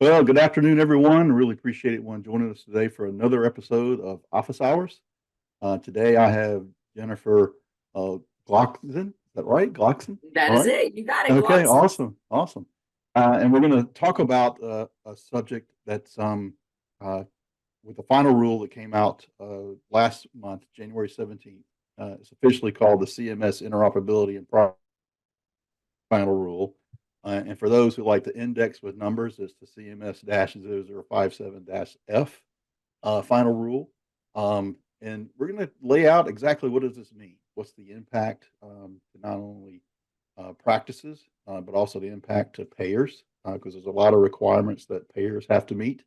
Well, good afternoon, everyone. Really appreciate everyone joining us today for another episode of Office Hours. Today I have Jennifer Glockzin. Is that right? Glockzin? That All is right. it. You got it, Okay, Glockzin. awesome. Awesome. And we're going to talk about a subject that's with the final rule that came out last month, January 17th. It's officially called the CMS Interoperability and Final Rule. And for those who like to index with numbers, it's the CMS-0057-F final rule. And we're going to lay out exactly what does this mean? What's the impact to not only practices, but also the impact to payers, because there's a lot of requirements that payers have to meet.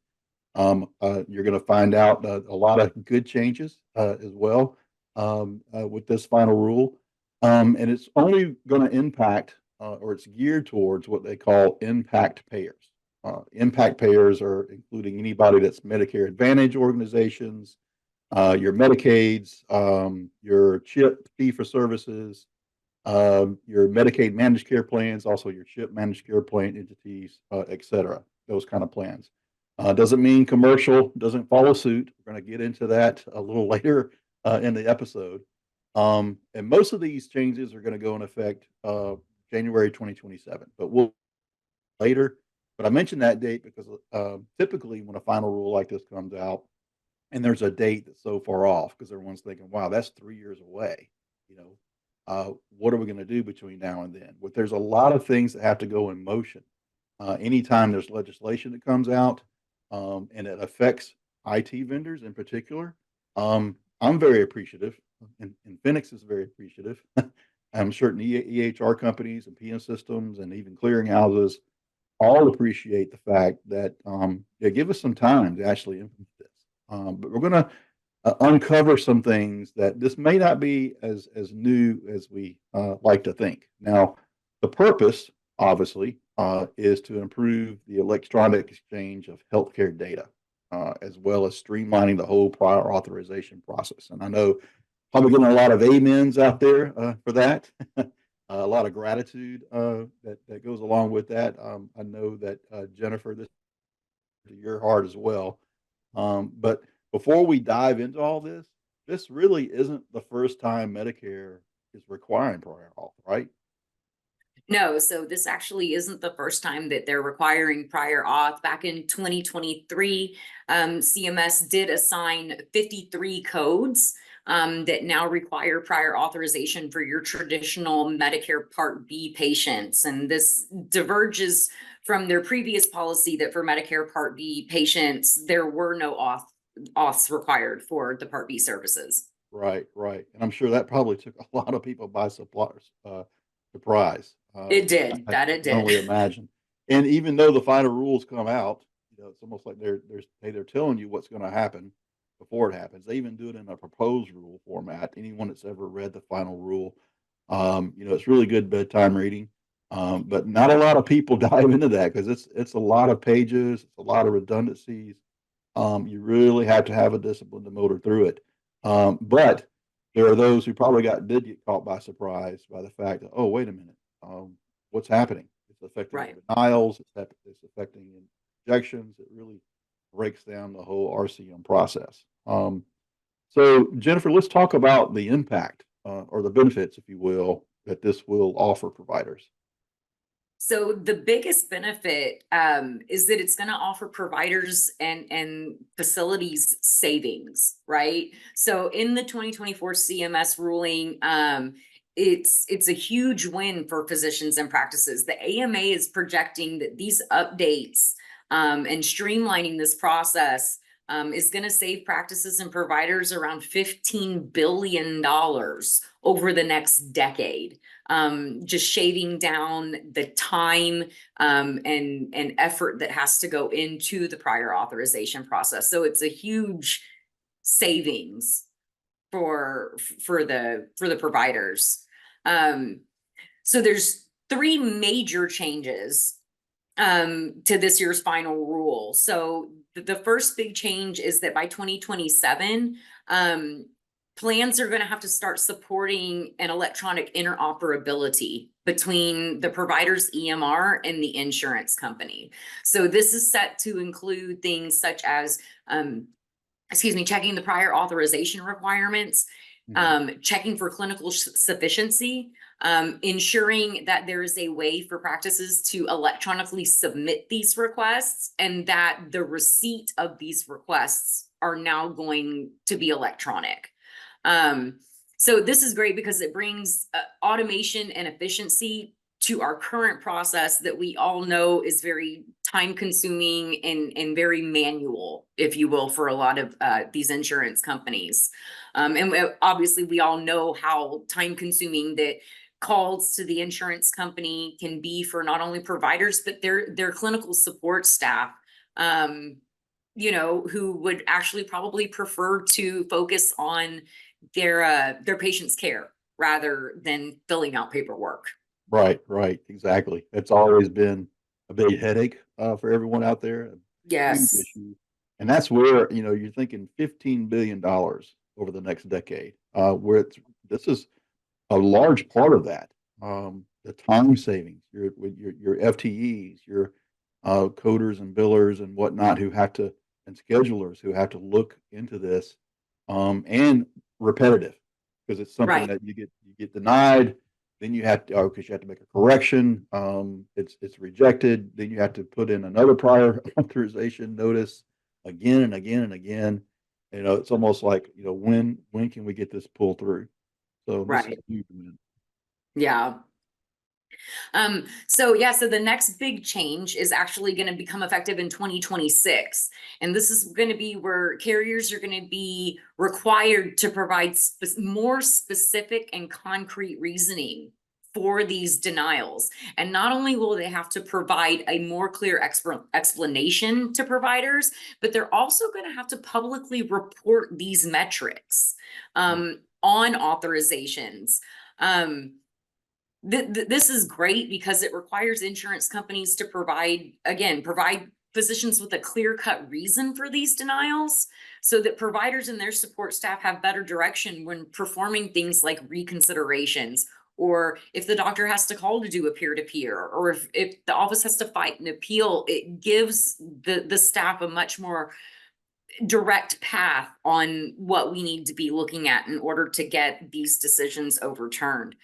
You're going to find out a lot of good changes as well with this final rule. And it's only going to impact or it's geared towards what they call impact payers. Impact payers are including anybody that's Medicare Advantage organizations, your Medicaids, your CHIP fee for services, your Medicaid managed care plans, also your CHIP managed care plan entities, et cetera, those kind of plans. Doesn't mean commercial doesn't follow suit. We're going to get into that a little later in the episode. And most of these changes are going to go in effect January 2027, but we'll later. But I mentioned that date because typically when a final rule like this comes out and there's a date that's so far off because everyone's thinking, wow, that's 3 years away. You know, what are we going to do between now and then? But there's a lot of things that have to go in motion. Anytime there's legislation that comes out and it affects IT vendors in particular, I'm very appreciative, and Infinx is very appreciative. I'm certain EHR companies and PM systems and even clearinghouses all appreciate the fact that they give us some time to actually implement this. But we're going to uncover some things that this may not be as new as we like to think. Now, the purpose, obviously, is to improve the electronic exchange of healthcare data, as well as streamlining the whole prior authorization process. And I know probably getting a lot of amens out there for that. A lot of gratitude that goes along with that. I know that Jennifer, this is to your heart as well. But before we dive into all this really isn't the first time Medicare is requiring prior auth, right? No, so this actually isn't the first time that they're requiring prior auth. Back in 2023, CMS did assign 53 codes that now require prior authorization for your traditional Medicare Part B patients. And this diverges from their previous policy that for Medicare Part B patients, there were no auths required for the Part B services. Right, right. And I'm sure that probably took a lot of people by surprise. It did, I that can it did. only imagine. And even though the final rules come out, it's almost like they're telling you what's going to happen before it happens. They even do it in a proposed rule format. Anyone that's ever read the final rule, it's really good bedtime reading. But not a lot of people dive into that because it's a lot of pages, it's a lot of redundancies. You really have to have a discipline to motor through it. But there are those who probably did get caught by surprise by the fact that, oh, wait a minute, what's happening? It's affecting Right. denials, it's affecting injections. It really breaks down the whole RCM process. So, Jennifer, let's talk about the impact or the benefits, if you will, that this will offer providers. So the biggest benefit is that it's going to offer providers and facilities savings, right? So in the 2024 CMS ruling, it's a huge win for physicians and practices. The AMA is projecting that these updates and streamlining this process is going to save practices and providers around $15 billion over the next decade. Just shaving down the time and effort that has to go into the prior authorization process. So it's a huge savings for the providers. So there's three major changes to this year's final rule. So the first big change is that by 2027, plans are going to have to start supporting an electronic interoperability between the provider's EMR and the insurance company. So this is set to include things such as, checking the prior authorization requirements, checking for clinical sufficiency, ensuring that there is a way for practices to electronically submit these requests, and that the receipt of these requests are now going to be electronic. So this is great because it brings automation and efficiency to our current process that we all know is very time consuming and very manual, if you will, for a lot of these insurance companies. Obviously we all know how time consuming that calls to the insurance company can be for not only providers, but their clinical support staff, who would actually probably prefer to focus on their patient's care rather than filling out paperwork. Right, right, exactly. It's always been a big headache for everyone out there, a huge Yes. issue. And that's where, you're thinking $15 billion over the next decade, where this is a large part of that. The time savings, your FTEs, your coders and billers and whatnot and schedulers who have to look into this, and repetitive, because it's something Right. that you get denied, then you have to, because you have to make a correction, it's rejected, then you have to put in another prior authorization notice again and again and again. It's almost like, when can we get this pulled through? So this is Right. a huge win. Yeah. So the next big change is actually going to become effective in 2026. And this is going to be where carriers are going to be required to provide more specific and concrete reasoning for these denials. And not only will they have to provide a more clear explanation to providers, but they're also going to have to publicly report these metrics on authorizations. This is great because it requires insurance companies to provide physicians with a clear-cut reason for these denials, so that providers and their support staff have better direction when performing things like reconsiderations, or if the doctor has to call to do a peer-to-peer, or if the office has to fight an appeal. It gives the staff a much more direct path on what we need to be looking at in order to get these decisions overturned.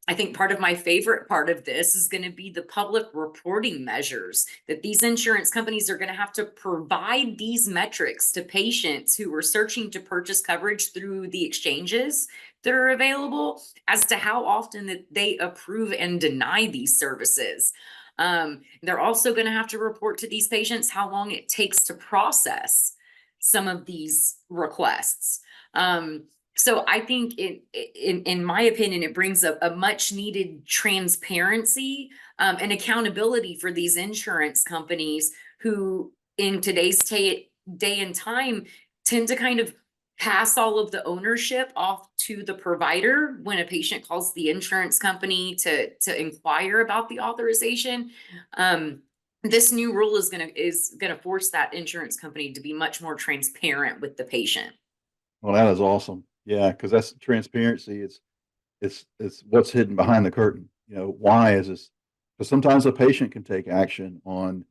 I think part of my favorite part of this is going to be the public reporting measures that these insurance companies are going to have to provide these metrics to patients who are searching to purchase coverage through the exchanges that are available, as to how often that they approve and deny these services. They're also going to have to report to these patients how long it takes to process some of these requests. So I think in my opinion, it brings a much needed transparency and accountability for these insurance companies, who in today's day and time tend to kind of pass all of the ownership off to the provider when a patient calls the insurance company to inquire about the authorization. This new rule is gonna force that insurance company to be much more transparent with the patient. Well, that is awesome. Yeah, because that's transparency. It's what's hidden behind the curtain. Why is this? Because sometimes a patient can take action on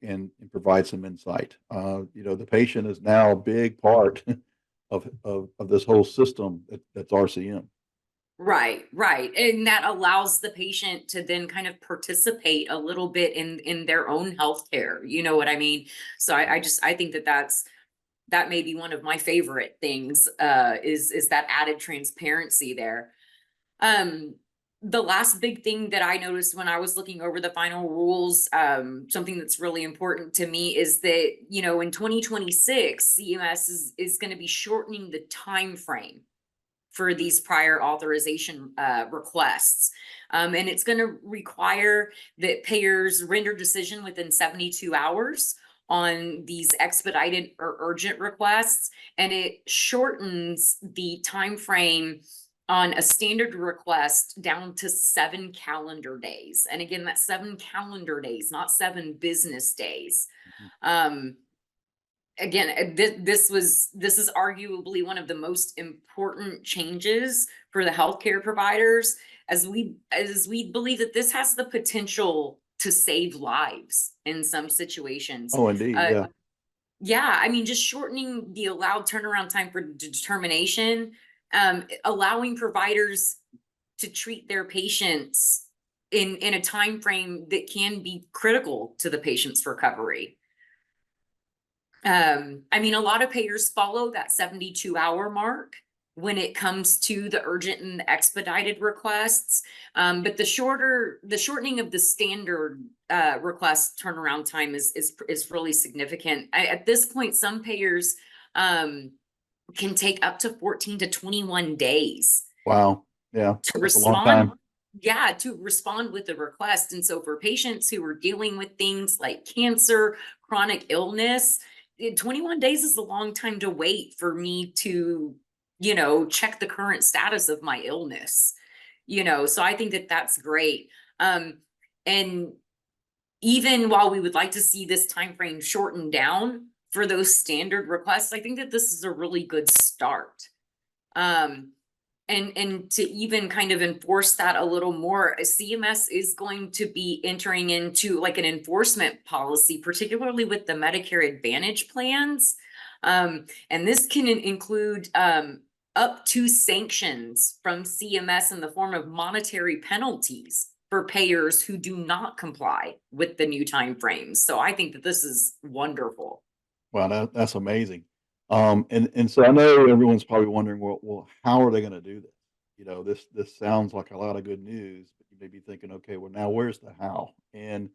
and provide some insight. The patient is now a big part of this whole system that's RCM. Right, right. And that allows the patient to then kind of participate a little bit in their own healthcare. You know what I mean? So I think that may be one of my favorite things, is that added transparency there. Um, the last big thing that I noticed when I was looking over the final rules, something that's really important to me is that, in 2026, CMS is going to be shortening the time frame for these prior authorization requests. And it's going to require that payers render decision within 72 hours on these expedited or urgent requests, and it shortens the time frame on a standard request down to 7 calendar days. And again, that's 7 calendar days, not 7 business days. Mhm. Um, again, this is arguably one of the most important changes for the healthcare providers, as we believe that this has the potential to save lives in some situations. Oh, indeed. Uh, Yeah. yeah, I mean, just shortening the allowed turnaround time for determination, allowing providers to treat their patients in a time frame that can be critical to the patient's recovery. I mean, a lot of payers follow that 72-hour mark when it comes to the urgent and expedited requests. But the shortening of the standard request turnaround time is really significant. At this point, some payers can take up to 14 to 21 days Wow. Yeah. to That's a long respond. time. Yeah, to respond with the request. And so for patients who are dealing with things like cancer, chronic illness, 21 days is a long time to wait for me to, check the current status of my illness. So I think that that's great. And even while we would like to see this time frame shortened down for those standard requests, I think that this is a really good start. Um, and to even kind of enforce that a little more, CMS is going to be entering into like an enforcement policy, particularly with the Medicare Advantage plans. And this can include up to sanctions from CMS in the form of monetary penalties for payers who do not comply with the new timeframes. So I think that this is wonderful. Wow, that's amazing. And so I know everyone's probably wondering, well, how are they going to do this? This sounds like a lot of good news, but you may be thinking, okay, well, now where's the how? And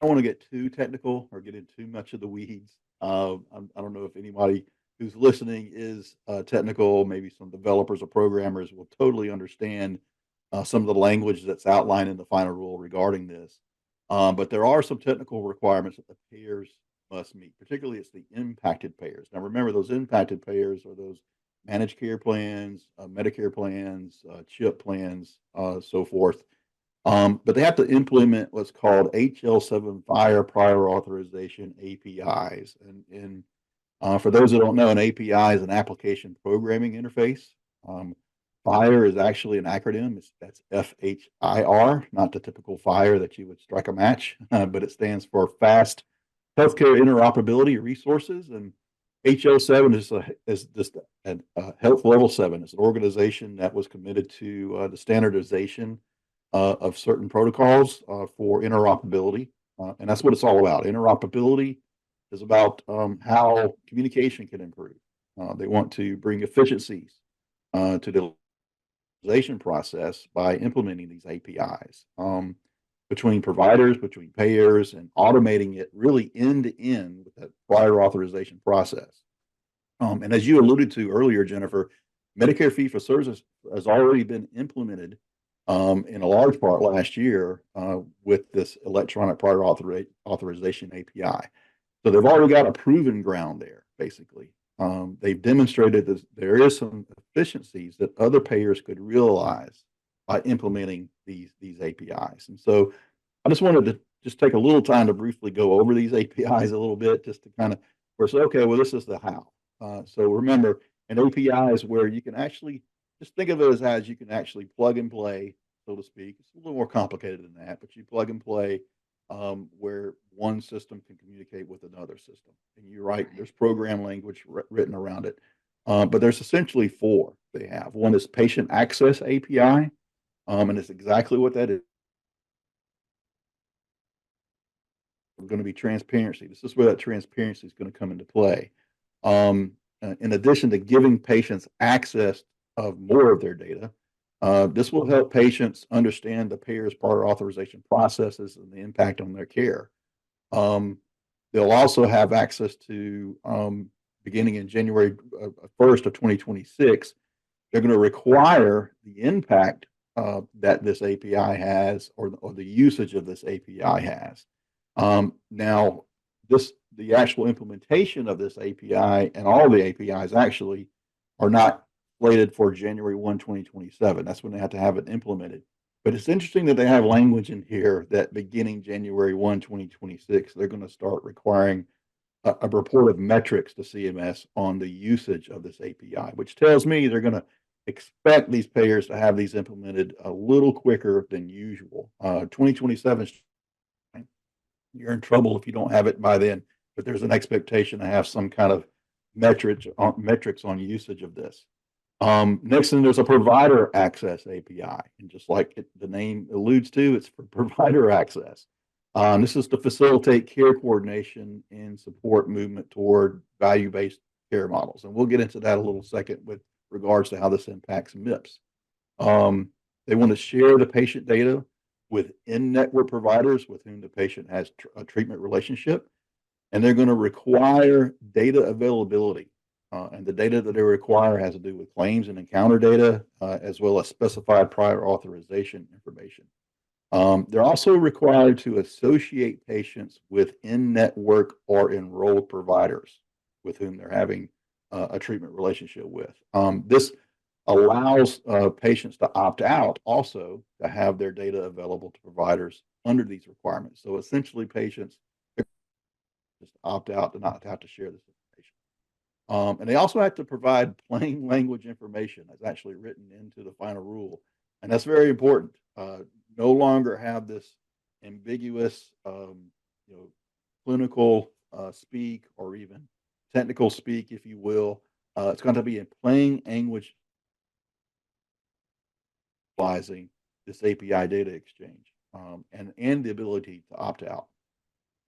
I don't want to get too technical or get into too much of the weeds. I don't know if anybody who's listening is technical. Maybe some developers or programmers will totally understand some of the language that's outlined in the final rule regarding this. But there are some technical requirements that the payers must meet. Particularly, it's the impacted payers. Now, remember, those impacted payers are those managed care plans, Medicare plans, CHIP plans, so forth. But they have to implement what's called HL7 Fire Prior Authorization APIs. And for those that don't know, an API is an application programming interface. Um, FIRE is actually an acronym. That's FHIR, not the typical fire that you would strike a match, but it stands for Fast Healthcare Interoperability Resources. And HO7 is just a health level 7. It's an organization that was committed to the standardization of certain protocols for interoperability. And that's what it's all about. Interoperability is about how communication can improve. They want to bring efficiencies to the authorization process by implementing these APIs between providers, between payers, and automating it really end to end with that prior authorization process. And as you alluded to earlier, Jennifer, Medicare fee for service has already been implemented in a large part last year with this electronic prior authorization API. So they've already got a proven ground there, basically. They've demonstrated that there is some efficiencies that other payers could realize by implementing these APIs. And so I just wanted to just take a little time to briefly go over these APIs a little bit, just to kind of where say, okay, well, this is the how. So remember, an API is where you can actually just think of it as you can actually plug and play, so to speak. It's a little more complicated than that, but you plug and play where one system can communicate with another system. And you're right, there's program language written around it. But there's essentially four they have. One is patient access API, and it's exactly what that is. Going to be transparency. This is where that transparency is going to come into play. In addition to giving patients access of more of their data, this will help patients understand the payer's prior authorization processes and the impact on their care. They'll also have access to, beginning in January 1st of 2026, they're going to require the impact that this API has or the usage of this API has. Now, the actual implementation of this API and all the APIs actually are not slated for January 1, 2027. That's when they have to have it implemented. But it's interesting that they have language in here that beginning January 1, 2026, they're going to start requiring a report of metrics to CMS on the usage of this API, which tells me they're going to expect these payers to have these implemented a little quicker than usual. 2027, you're in trouble if you don't have it by then, but there's an expectation to have some kind of metrics on usage of this. Next thing, there's a provider access API. And just like the name alludes to, it's for provider access. This is to facilitate care coordination and support movement toward value-based care models. And we'll get into that a little second with regards to how this impacts MIPS. They want to share the patient data with in-network providers with whom the patient has a treatment relationship. And they're going to require data availability. And the data that they require has to do with claims and encounter data, as well as specified prior authorization information. They're also required to associate patients with in-network or enrolled providers with whom they're having a treatment relationship with. This allows patients to opt out also to have their data available to providers under these requirements. So essentially, patients just opt out to not have to share this information. And they also have to provide plain language information that's actually written into the final rule. And that's very important. No longer have this ambiguous, clinical speak or even technical speak, if you will. It's going to be in plain language utilizing this API data exchange and the ability to opt out.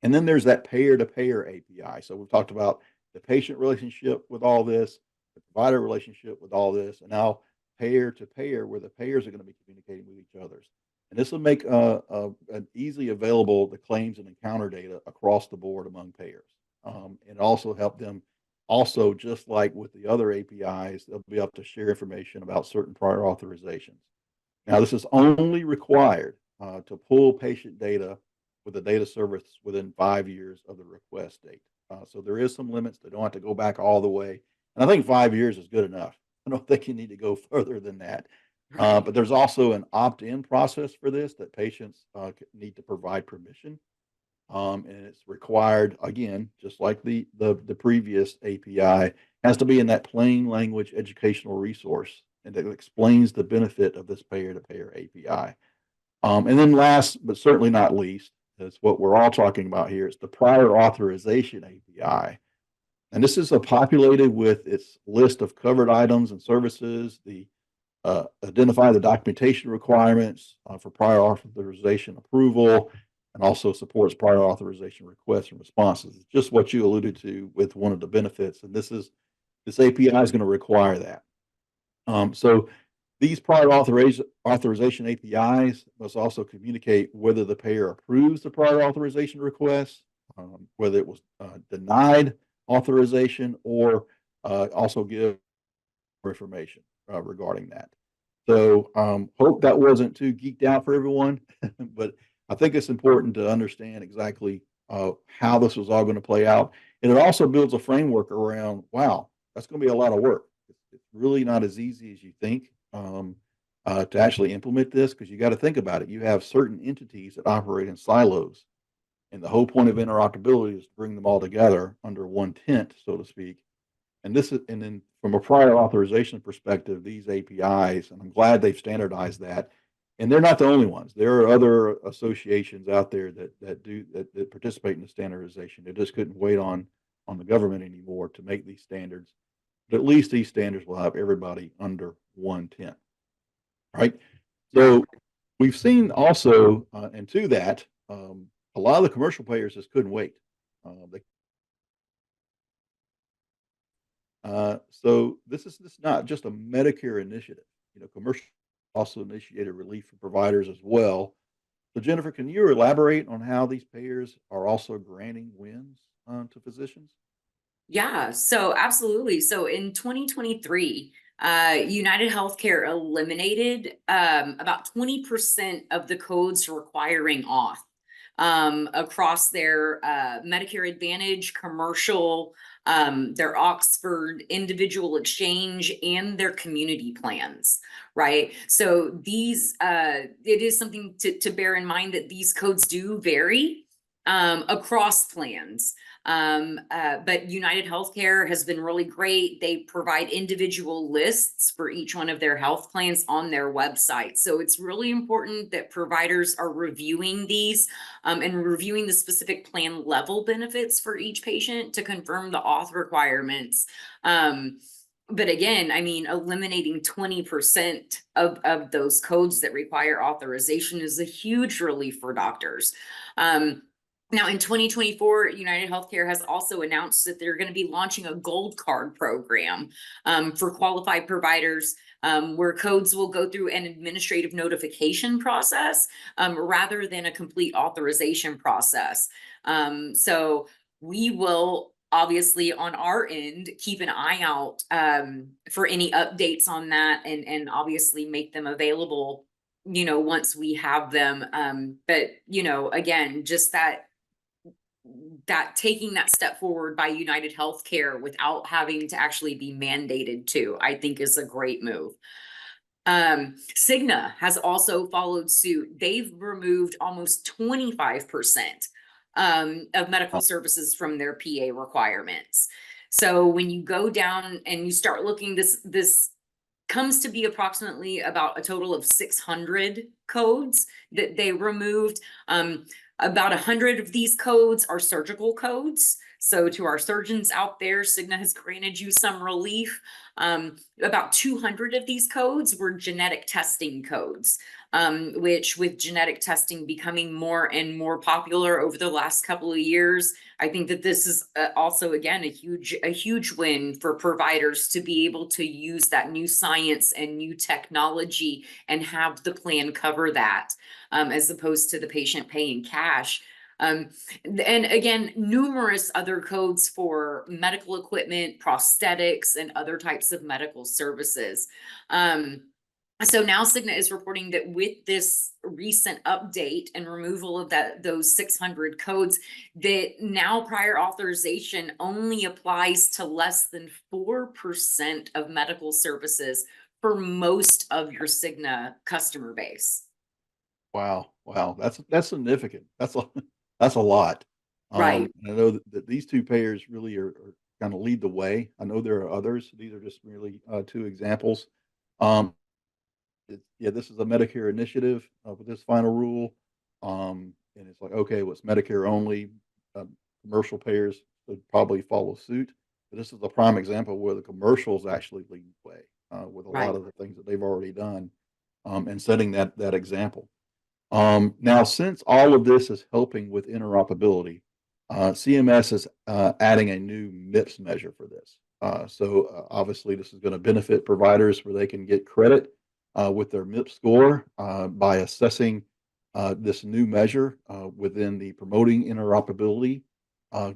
And then there's that payer-to-payer API. So we've talked about the patient relationship with all this, the provider relationship with all this, and now payer-to-payer, where the payers are going to be communicating with each other. And this will make an easily available the claims and encounter data across the board among payers. And also help them also, just like with the other APIs, they'll be able to share information about certain prior authorizations. Now, this is only required to pull patient data with a data service within 5 years of the request date. So there is some limits. They don't have to go back all the way. And I think 5 years is good enough. I don't think you need to go further than that. Right. But there's also an opt-in process for this that patients need to provide permission. And it's required, again, just like the previous API, has to be in that plain language educational resource and that explains the benefit of this payer-to-payer API. And then last, but certainly not least, is what we're all talking about here. It's the prior authorization API. And this is populated with its list of covered items and services, the identify the documentation requirements for prior authorization approval, and also supports prior authorization requests and responses. It's just what you alluded to with one of the benefits. And this API is going to require that. So these prior authorization APIs must also communicate whether the payer approves the prior authorization request, whether it was denied authorization, or also give information regarding that. So hope that wasn't too geeked out for everyone, but I think it's important to understand exactly how this was all going to play out. And it also builds a framework around, wow, that's going to be a lot of work. It's really not as easy as you think to actually implement this, because you got to think about it. You have certain entities that operate in silos, and the whole point of interoperability is to bring them all together under one tent, so to speak. And then from a prior authorization perspective, these APIs, and I'm glad they've standardized that. And they're not the only ones. There are other associations out there that participate in the standardization. They just couldn't wait on the government anymore to make these standards. But at least these standards will have everybody under one tent, right? So we've seen also, and to that, a lot of the commercial players just couldn't wait. So this is not just a Medicare initiative. Commercial also initiated relief for providers as well. So Jennifer, can you elaborate on how these payers are also granting wins to physicians? Yeah, so absolutely. So in 2023, United Healthcare eliminated about 20% of the codes requiring auth across their Medicare Advantage, commercial, their Oxford individual exchange, and their community plans, right? So these, it is something to bear in mind that these codes do vary across plans. But United Healthcare has been really great. They provide individual lists for each one of their health plans on their website. So it's really important that providers are reviewing these and reviewing the specific plan level benefits for each patient to confirm the auth requirements. But again, I mean, eliminating 20% of those codes that require authorization is a huge relief for doctors. Now, in 2024, United Healthcare has also announced that they're going to be launching a gold card program for qualified providers, where codes will go through an administrative notification process rather than a complete authorization process. So we will obviously on our end keep an eye out for any updates on that, and obviously make them available, once we have them. But again, just that taking that step forward by United Healthcare without having to actually be mandated to, I think is a great move. Cigna has also followed suit. They've removed almost 25% of medical services from their PA requirements. So when you go down and you start looking, this comes to be approximately about a total of 600 codes that they removed. About 100 of these codes are surgical codes. So to our surgeons out there, Cigna has granted you some relief. About 200 of these codes were genetic testing codes, which with genetic testing becoming more and more popular over the last couple of years, I think that this is also, again, a huge win for providers to be able to use that new science and new technology and have the plan cover that, as opposed to the patient paying cash. And again, numerous other codes for medical equipment, prosthetics, and other types of medical services. So now Cigna is reporting that with this recent update and removal of those 600 codes, that now prior authorization only applies to less than 4% of medical services for most of your Cigna customer base. Wow. Wow. That's significant. That's a lot. Right. I know that these two payers really are kind of lead the way. I know there are others. These are just really two examples. Um, yeah, this is a Medicare initiative with this final rule. And it's like, okay, well, it's Medicare only. Commercial payers would probably follow suit. But this is a prime example where the commercials actually lead the way with a lot Right. of the things that they've already done and setting that example. Now, since all of this is helping with interoperability, CMS is adding a new MIPS measure for this. Obviously, this is going to benefit providers where they can get credit with their MIPS score by assessing this new measure within the promoting interoperability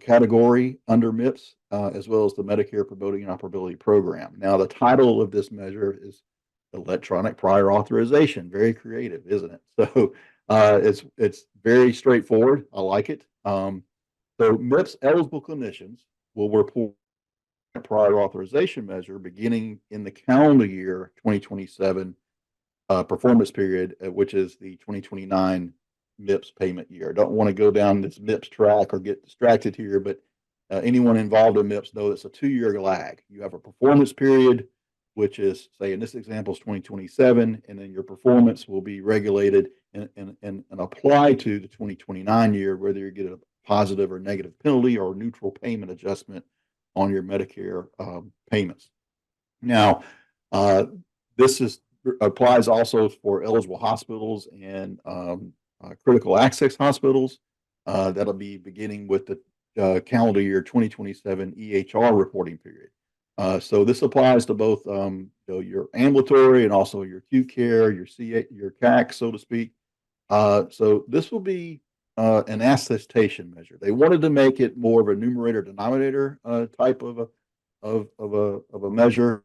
category under MIPS, as well as the Medicare Promoting Interoperability Program. Now, the title of this measure is electronic prior authorization. Very creative, isn't it? So it's very straightforward. I like it. So MIPS eligible clinicians will report a prior authorization measure beginning in the calendar year 2027 performance period, which is the 2029 MIPS payment year. I don't want to go down this MIPS track or get distracted here, but anyone involved in MIPS know it's a 2-year lag. You have a performance period, which is, say, in this example, is 2027, and then your performance will be regulated and apply to the 2029 year, whether you get a positive or negative penalty or neutral payment adjustment on your Medicare payments. Now, this applies also for eligible hospitals and critical access hospitals. That'll be beginning with the calendar year 2027 EHR reporting period. So this applies to both your ambulatory and also your acute care, your CAC, so to speak. So this will be an attestation measure. They wanted to make it more of a numerator denominator type of a measure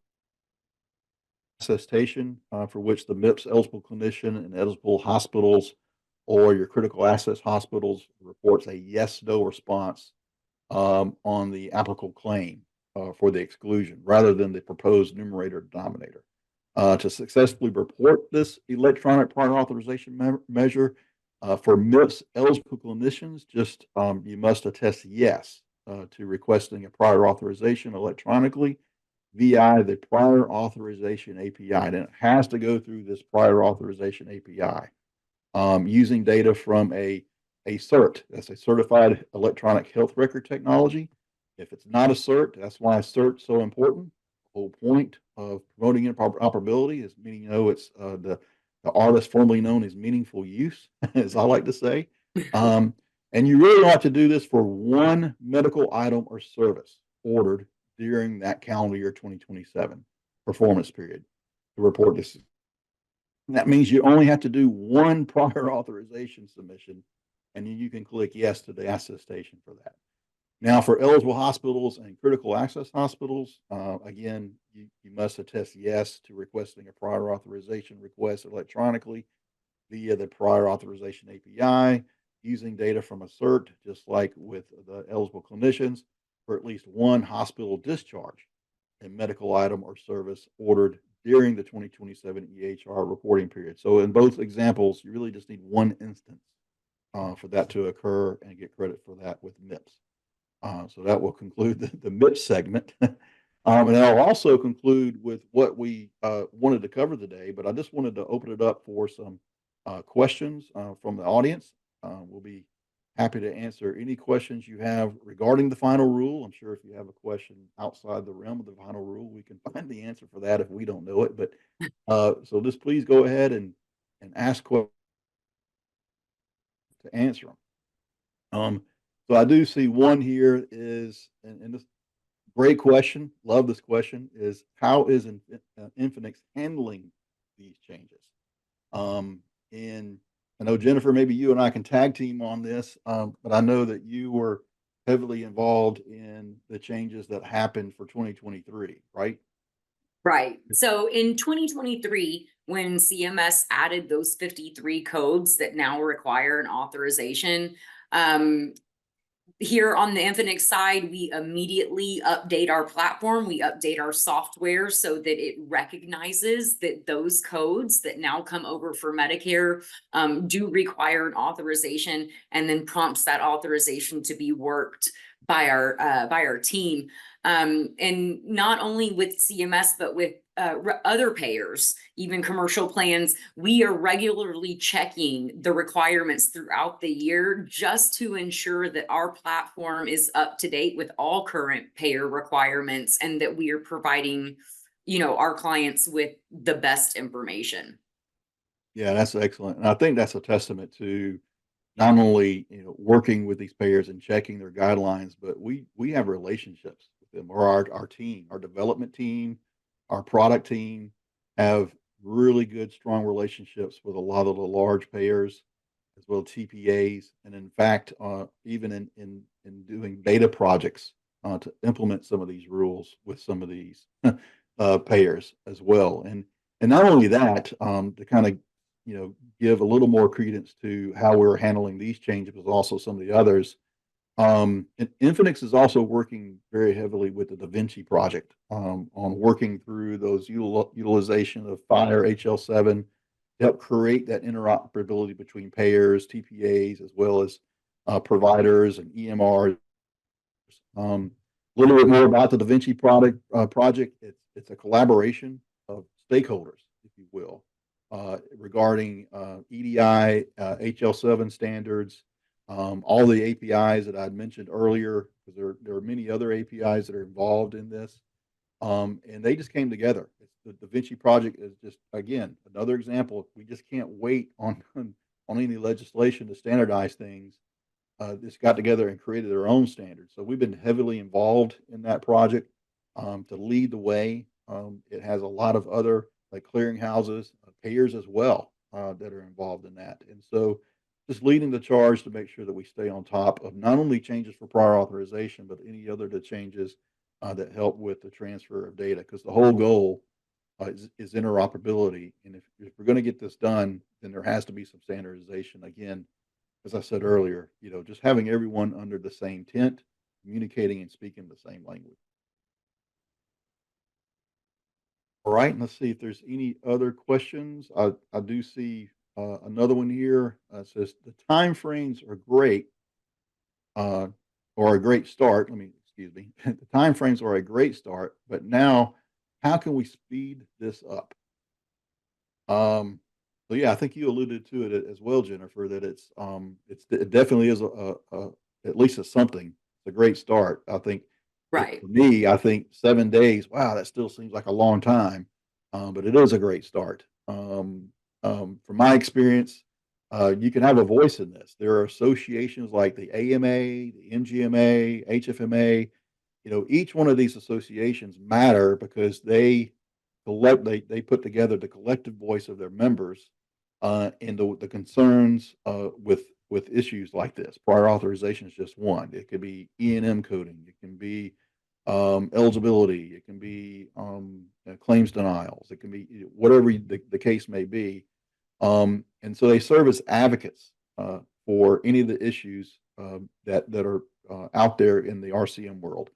attestation for which the MIPS eligible clinician and eligible hospitals or your critical access hospitals reports a yes/no response on the applicable claim for the exclusion rather than the proposed numerator denominator. To successfully report this electronic prior authorization measure for MIPS eligible clinicians, just you must attest yes to requesting a prior authorization electronically via the prior authorization API. And it has to go through this prior authorization API using data from a CERT. That's a certified electronic health record technology. If it's not a CERT, that's why CERT's so important. The whole point of promoting interoperability is meaning, it's the artist formerly known as meaningful use, as I like to say. And you really ought to do this for one medical item or service ordered during that calendar year 2027 performance period to report this. That means you only have to do one prior authorization submission, and then you can click yes to the attestation for that. Now, for eligible hospitals and critical access hospitals, again, you must attest yes to requesting a prior authorization request electronically via the prior authorization API using data from a CERT, just like with the eligible clinicians, for at least one hospital discharge and medical item or service ordered during the 2027 EHR reporting period. So in both examples, you really just need one instance for that to occur and get credit for that with MIPS. So that will conclude the MIPS segment. And I'll also conclude with what we wanted to cover today, but I just wanted to open it up for some questions from the audience. We'll be happy to answer any questions you have regarding the final rule. I'm sure if you have a question outside the realm of the final rule, we can find the answer for that if we don't know it. But so just please go ahead and ask questions to answer them. So I do see one here is, and this great question, love this question, is how is Infinix handling these changes? And I know, Jennifer, maybe you and I can tag team on this, but I know that you were heavily involved in the changes that happened for 2023, right? Right. So in 2023, when CMS added those 53 codes that now require an authorization, here on the Infinix side, we immediately update our platform. We update our software so that it recognizes that those codes that now come over for Medicare do require an authorization, and then prompts that authorization to be worked by our team. And not only with CMS, but with other payers, even commercial plans, we are regularly checking the requirements throughout the year just to ensure that our platform is up to date with all current payer requirements and that we are providing, our clients with the best information. Yeah, that's excellent. And I think that's a testament to not only, working with these payers and checking their guidelines, but we have relationships with them, or our team, our development team, our product team have really good, strong relationships with a lot of the large payers as well as TPAs. And in fact, even in doing beta projects to implement some of these rules with some of these payers as well. And not only that, to kind of give a little more credence to how we're handling these changes, but also some of the others. And Infinix is also working very heavily with the Da Vinci project on working through those utilization of FHIR HL7 to help create that interoperability between payers, TPAs, as well as providers and EMRs. A little bit more about the Da Vinci project. It's a collaboration of stakeholders, if you will, regarding EDI, HL7 standards, all the APIs that I'd mentioned earlier, because there are many other APIs that are involved in this. And they just came together. The Da Vinci project is just, again, another example. We just can't wait on any legislation to standardize things. Just got together and created their own standards. So we've been heavily involved in that project to lead the way. It has a lot of other like clearinghouses, payers as well that are involved in that. And so just leading the charge to make sure that we stay on top of not only changes for prior authorization, but any other changes that help with the transfer of data. Because the whole goal is interoperability. And if we're going to get this done, then there has to be some standardization. Again, as I said earlier, just having everyone under the same tent communicating and speaking the same language. All right, and let's see if there's any other questions. I do see another one here. Says the time frames are great, uh, or a great start. Excuse me. The time frames are a great start, but now how can we speed this up? So yeah, I think you alluded to it as well, Jennifer, that it definitely is at least a something. It's a great start. I think Right. for me, I think 7 days. Wow, that still seems like a long time, but it is a great start. From my experience, you can have a voice in this. There are associations like the AMA, the MGMA, HFMA. Each one of these associations matter because they put together the collective voice of their members, and the concerns with issues like this. Prior authorization is just one. It could be E&M coding. It can be eligibility. It can be claims denials. It can be whatever the case may be. And so they serve as advocates for any of the issues that are out there in the RCM world.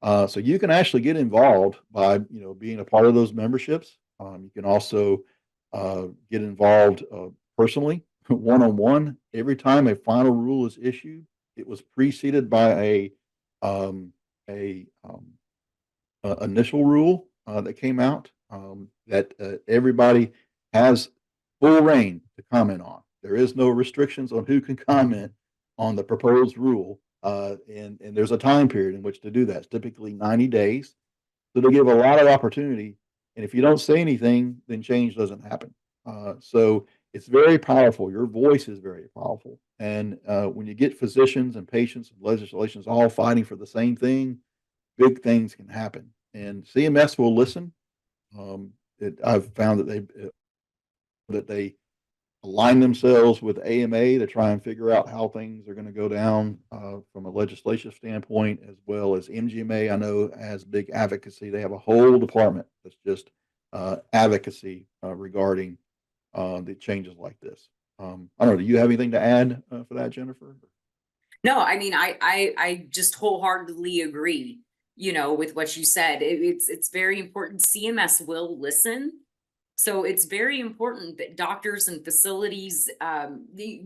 So you can actually get involved by being a part of those memberships. You can also get involved personally, one on one. Every time a final rule is issued, it was preceded by um, a initial rule that came out that everybody has full reign to comment on. There is no restrictions on who can comment on the proposed rule, and there's a time period in which to do that. It's typically 90 days. So they give a lot of opportunity. And if you don't say anything, then change doesn't happen. So it's very powerful. Your voice is very powerful. And when you get physicians and patients and legislations all fighting for the same thing, big things can happen. And CMS will listen. I've found that they align themselves with AMA to try and figure out how things are going to go down from a legislative standpoint, as well as MGMA. I know has big advocacy. They have a whole department that's just advocacy regarding the changes like this. I don't know. Do you have anything to add for that, Jennifer? No, I mean, I just wholeheartedly agree, with what you said. It's very important. CMS will listen. So it's very important that doctors and facilities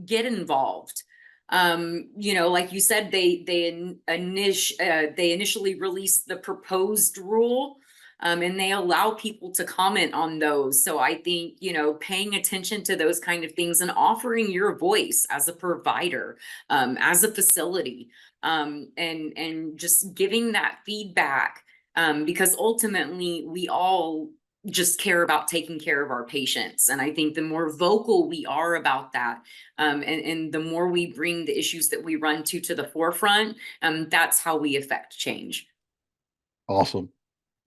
get involved. Like you said, they initially released the proposed rule, and they allow people to comment on those. So I think, paying attention to those kind of things and offering your voice as a provider, as a facility, and just giving that feedback, because ultimately we all just care about taking care of our patients. And I think the more vocal we are about that, and the more we bring the issues that we run to the forefront, that's how we affect change. Awesome.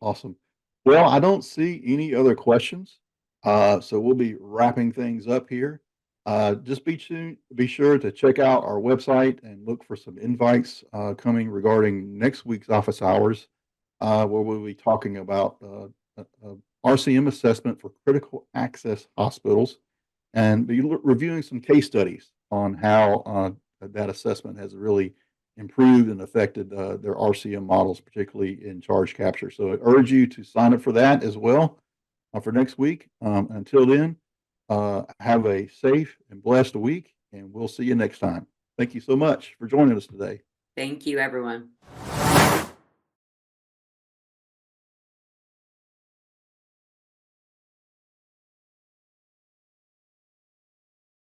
Awesome. Well, I don't see any other questions. So we'll be wrapping things up here. Just be sure to check out our website and look for some invites coming regarding next week's office hours, where we'll be talking about RCM assessment for critical access hospitals and be reviewing some case studies on how that assessment has really improved and affected their RCM models, particularly in charge capture. So I urge you to sign up for that as well for next week. Until then, have a safe and blessed week, and we'll see you next time. Thank you so much for joining us today. Thank you, everyone.